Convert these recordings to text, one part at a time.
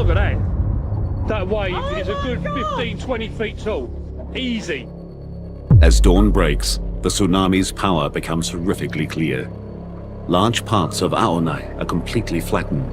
look at that. That wave is a good 15, 20 feet tall. Easy. As dawn breaks, the tsunami's power becomes horrifically clear. Large parts of Aonai are completely flattened.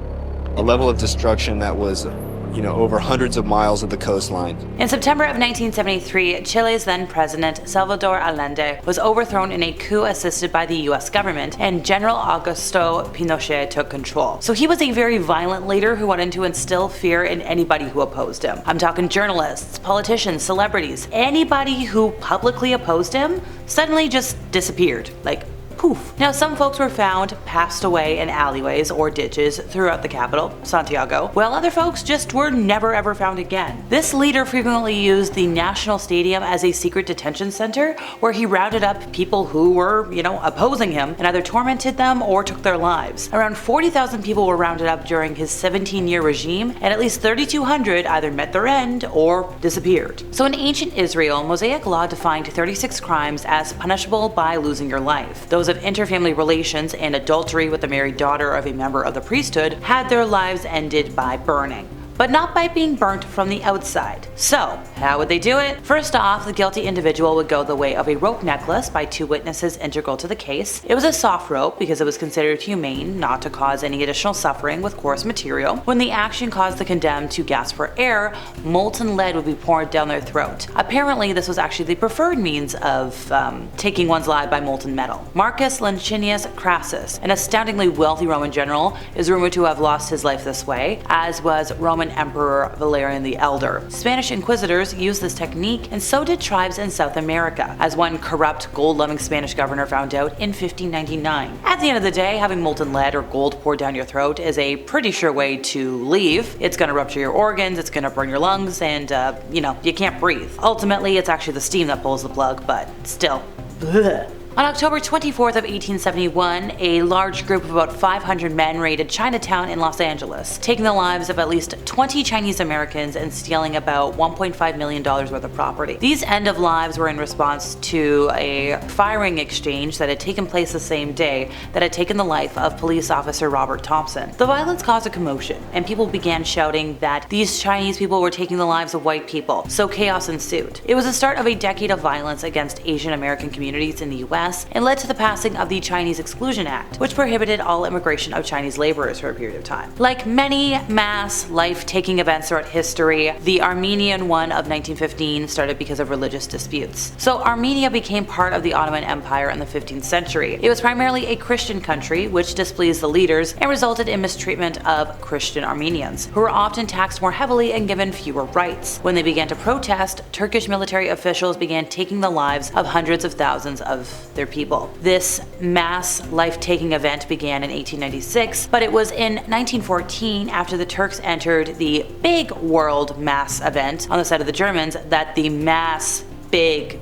A level of destruction that was, over hundreds of miles of the coastline. In September of 1973, Chile's then president, Salvador Allende, was overthrown in a coup assisted by the US government, and General Augusto Pinochet took control. So he was a very violent leader who wanted to instill fear in anybody who opposed him. I'm talking journalists, politicians, celebrities. Anybody who publicly opposed him suddenly just disappeared. Like, poof. Now, some folks were found passed away in alleyways or ditches throughout the capital, Santiago, while other folks just were never ever found again. This leader frequently used the National Stadium as a secret detention center where he rounded up people who were, opposing him and either tormented them or took their lives. Around 40,000 people were rounded up during his 17-year regime, and at least 3,200 either met their end or disappeared. So in ancient Israel, Mosaic law defined 36 crimes as punishable by losing your life. Those of interfamily relations and adultery with the married daughter of a member of the priesthood had their lives ended by burning, but not by being burnt from the outside. So, how would they do it? First off, the guilty individual would go the way of a rope necklace by two witnesses integral to the case. It was a soft rope because it was considered humane not to cause any additional suffering with coarse material. When the action caused the condemned to gasp for air, molten lead would be poured down their throat. Apparently, this was actually the preferred means of taking one's life by molten metal. Marcus Licinius Crassus, an astoundingly wealthy Roman general, is rumored to have lost his life this way, as was Roman Emperor Valerian the Elder. Spanish inquisitors used this technique, and so did tribes in South America, as one corrupt, gold-loving Spanish governor found out in 1599. At the end of the day, having molten lead or gold poured down your throat is a pretty sure way to leave. It's gonna rupture your organs, it's gonna burn your lungs, and you can't breathe. Ultimately, it's actually the steam that pulls the plug, but still. Blech. On October 24th of 1871, a large group of about 500 men raided Chinatown in Los Angeles, taking the lives of at least 20 Chinese Americans and stealing about $1.5 million worth of property. These end of lives were in response to a firing exchange that had taken place the same day that had taken the life of police officer Robert Thompson. The violence caused a commotion, and people began shouting that these Chinese people were taking the lives of white people, so chaos ensued. It was the start of a decade of violence against Asian American communities in the US and led to the passing of the Chinese Exclusion Act, which prohibited all immigration of Chinese laborers for a period of time. Like many mass, life-taking events throughout history, the Armenian one of 1915 started because of religious disputes. So Armenia became part of the Ottoman Empire in the 15th century. It was primarily a Christian country, which displeased the leaders and resulted in mistreatment of Christian Armenians, who were often taxed more heavily and given fewer rights. When they began to protest, Turkish military officials began taking the lives of hundreds of thousands of their people. This mass life-taking event began in 1896, but it was in 1914, after the Turks entered the big world mass event on the side of the Germans, that the mass big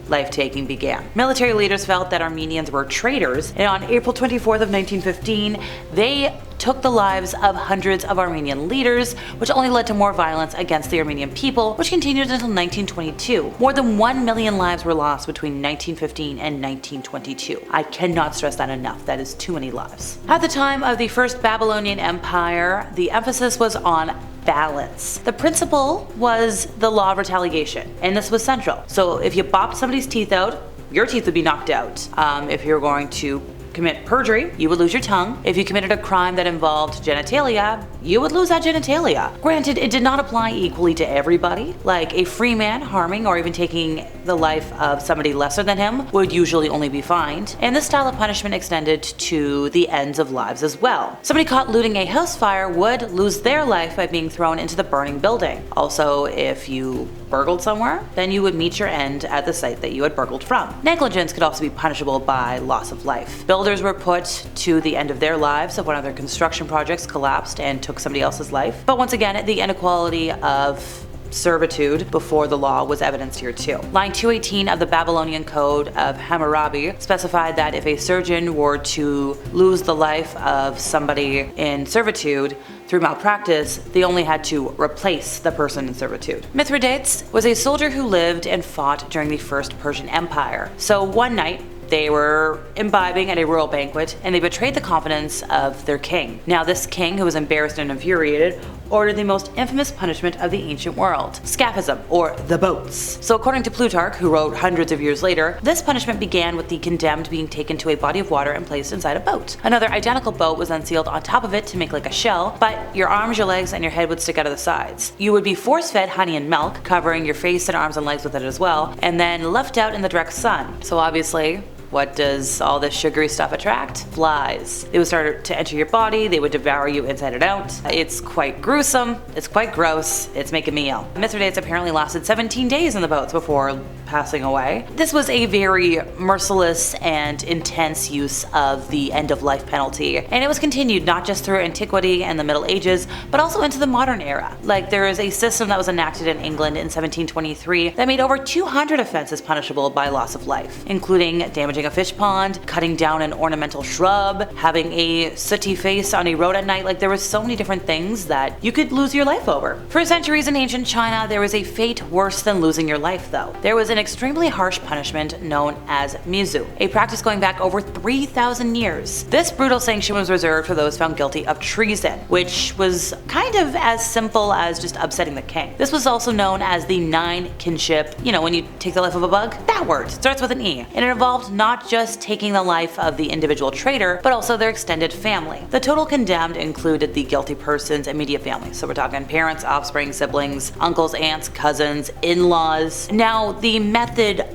life-taking began. Military leaders felt that Armenians were traitors, and on April 24th of 1915, they took the lives of hundreds of Armenian leaders, which only led to more violence against the Armenian people, which continued until 1922. More than 1 million lives were lost between 1915 and 1922. I cannot stress that enough. That is too many lives. At the time of the First Babylonian Empire, the emphasis was on balance. The principle was the law of retaliation, and this was central. So if you bopped somebody's teeth out, your teeth would be knocked out. If you're going to commit perjury, you would lose your tongue. If you committed a crime that involved genitalia, you would lose that genitalia. Granted, it did not apply equally to everybody. Like a free man harming or even taking the life of somebody lesser than him would usually only be fined. And this style of punishment extended to the ends of lives as well. Somebody caught looting a house fire would lose their life by being thrown into the burning building. Also, if you burgled somewhere, then you would meet your end at the site that you had burgled from. Negligence could also be punishable by loss of life. Builders were put to the end of their lives if one of their construction projects collapsed and took somebody else's life. But once again, the inequality of servitude before the law was evidenced here too. Line 218 of the Babylonian Code of Hammurabi specified that if a surgeon were to lose the life of somebody in servitude through malpractice, they only had to replace the person in servitude. Mithridates was a soldier who lived and fought during the First Persian Empire. So one night, they were imbibing at a royal banquet, and they betrayed the confidence of their king. Now this king, who was embarrassed and infuriated, ordered the most infamous punishment of the ancient world, Scaphism, or the boats. So according to Plutarch, who wrote hundreds of years later, this punishment began with the condemned being taken to a body of water and placed inside a boat. Another identical boat was then sealed on top of it to make like a shell, but your arms, your legs, and your head would stick out of the sides. You would be force-fed honey and milk, covering your face and arms and legs with it as well, and then left out in the direct sun. So obviously, what does all this sugary stuff attract? Flies. They would start to enter your body, they would devour you inside and out. It's quite gruesome, it's quite gross, it's making me ill. Mithridates apparently lasted 17 days in the boats before passing away. This was a very merciless and intense use of the end-of-life penalty, and it was continued not just through antiquity and the Middle Ages, but also into the modern era. Like, there is a system that was enacted in England in 1723 that made over 200 offenses punishable by loss of life, including damaging a fish pond, cutting down an ornamental shrub, having a sooty face on a road at night. Like, there were so many different things that you could lose your life over. For centuries in ancient China, there was a fate worse than losing your life though. There was an extremely harsh punishment known as mizu, a practice going back over 3,000 years. This brutal sanction was reserved for those found guilty of treason, which was kind of as simple as just upsetting the king. This was also known as the 9 kinship, you know, when you take the life of a bug? That word starts with an E, and it involved not just taking the life of the individual traitor, but also their extended family. The total condemned included the guilty person's immediate family, so we're talking parents, offspring, siblings, uncles, aunts, cousins, in-laws. Now, the method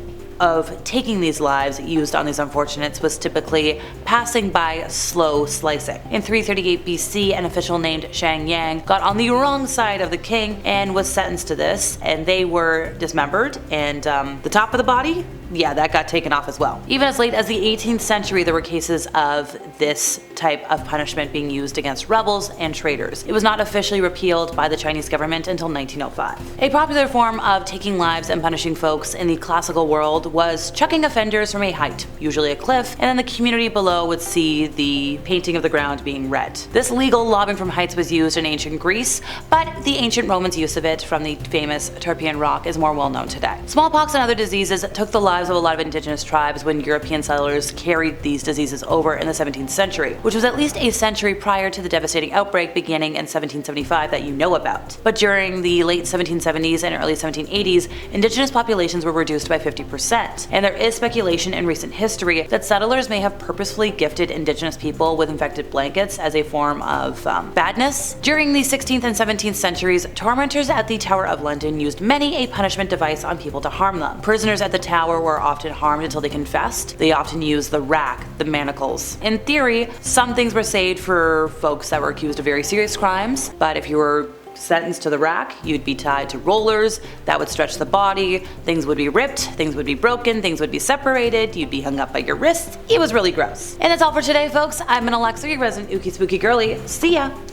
of taking these lives used on these unfortunates was typically passing by slow slicing. In 338 BC, an official named Shang Yang got on the wrong side of the king and was sentenced to this, and they were dismembered, and the top of the body, yeah, that got taken off as well. Even as late as the 18th century, there were cases of this type of punishment being used against rebels and traitors. It was not officially repealed by the Chinese government until 1905. A popular form of taking lives and punishing folks in the classical world was chucking offenders from a height, usually a cliff, and then the community below would see the painting of the ground being red. This legal lobbing from heights was used in ancient Greece, but the ancient Romans' use of it from the famous Tarpeian Rock is more well known today. Smallpox and other diseases took the lives of a lot of indigenous tribes when European settlers carried these diseases over in the 17th century, which was at least a century prior to the devastating outbreak beginning in 1775 that you know about. But during the late 1770s and early 1780s, indigenous populations were reduced by 50%, and there is speculation in recent history that settlers may have purposefully gifted indigenous people with infected blankets as a form of badness. During the 16th and 17th centuries, tormentors at the Tower of London used many a punishment device on people to harm them. Prisoners at the tower were often harmed until they confessed. They often used the rack, the manacles. In theory, some things were saved for folks that were accused of very serious crimes, but if you were sentenced to the rack, you'd be tied to rollers that would stretch the body, things would be ripped, things would be broken, things would be separated, you'd be hung up by your wrists. It was really gross. And that's all for today, folks. I'm an Alexa, your resident ookie spooky girly. See ya!